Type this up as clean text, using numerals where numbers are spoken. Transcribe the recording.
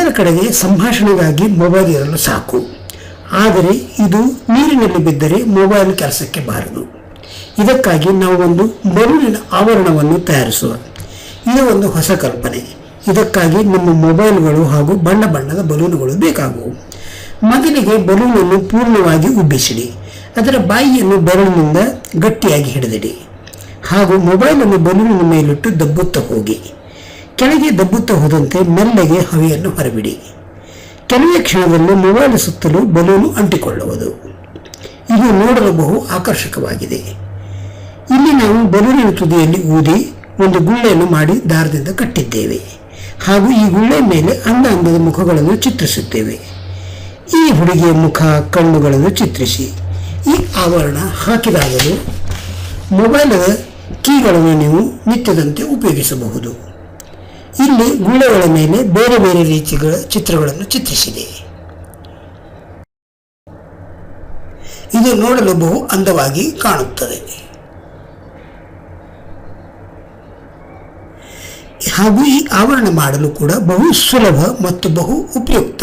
ಗಂಡನ ಕಡೆಗೆ ಸಂಭಾಷಣೆಗಾಗಿ ಮೊಬೈಲ್ ಇರಲು ಸಾಕು. ಆದರೆ ಇದು ನೀರಿನಲ್ಲಿ ಬಿದ್ದರೆ ಮೊಬೈಲ್ ಕೆಲಸಕ್ಕೆ ಬಾರದು. ಇದಕ್ಕಾಗಿ ನಾವು ಒಂದು ಬಲೂನಿನ ಆವರಣವನ್ನು ತಯಾರಿಸುವ. ಇದು ಒಂದು ಹೊಸ ಕಲ್ಪನೆ. ಇದಕ್ಕಾಗಿ ನಮ್ಮ ಮೊಬೈಲ್ಗಳು ಹಾಗೂ ಬಣ್ಣ ಬಣ್ಣದ ಬಲೂನುಗಳು ಬೇಕಾಗುವು. ಮೊದಲಿಗೆ ಬಲೂನನ್ನು ಪೂರ್ಣವಾಗಿ ಉಬ್ಬಿಸಿಡಿ. ಅದರ ಬಾಯಿಯನ್ನು ಬೆರಳಿನಿಂದ ಗಟ್ಟಿಯಾಗಿ ಹಿಡಿದಿಡಿ ಹಾಗೂ ಮೊಬೈಲನ್ನು ಬಲೂನಿನ ಮೇಲಿಟ್ಟು ದಬ್ಬುತ್ತಾ ಹೋಗಿ. ಕೆಳಗೆ ದಬ್ಬುತ್ತಾ ಹೋದಂತೆ ಮೆಲ್ಲಗೆ ಹವೆಯನ್ನು ಹೊರಬಿಡಿ. ಕೆಲವೇ ಕ್ಷಣದಲ್ಲಿ ಮೊಬೈಲ್ ಸುತ್ತಲೂ ಬಲೂನು ಅಂಟಿಕೊಳ್ಳುವುದು. ಇದು ನೋಡಲು ಬಹು ಆಕರ್ಷಕವಾಗಿದೆ. ಇಲ್ಲಿ ನಾವು ಬಲೂನಿನ ತುದಿಯಲ್ಲಿ ಊದಿ ಒಂದು ಗುಳ್ಳೆಯನ್ನು ಮಾಡಿ ದಾರದಿಂದ ಕಟ್ಟಿದ್ದೇವೆ ಹಾಗೂ ಈ ಗುಳ್ಳೆ ಮೇಲೆ ಅಂದದ ಮುಖಗಳನ್ನು ಚಿತ್ರಿಸುತ್ತೇವೆ. ಈ ಹುಡುಗಿಯ ಮುಖ, ಕಣ್ಣುಗಳನ್ನು ಚಿತ್ರಿಸಿ ಈ ಆವರಣ ಹಾಕಿದಾಗಲೂ ಮೊಬೈಲದ ಕೀಗಳನ್ನು ನೀವು ನಿತ್ಯದಂತೆ ಉಪಯೋಗಿಸಬಹುದು. ಇಲ್ಲಿ ಗುಳ್ಳೆಗಳ ಮೇಲೆ ಬೇರೆ ಬೇರೆ ರೀತಿಗಳ ಚಿತ್ರಗಳನ್ನು ಚಿತ್ರಿಸಿದೆ. ಇದು ನೋಡಲು ಬಹು ಅಂದವಾಗಿ ಕಾಣುತ್ತದೆ ಹಾಗೂ ಈ ಆವರಣ ಮಾಡಲು ಕೂಡ ಬಹು ಸುಲಭ ಮತ್ತು ಬಹು ಉಪಯುಕ್ತ.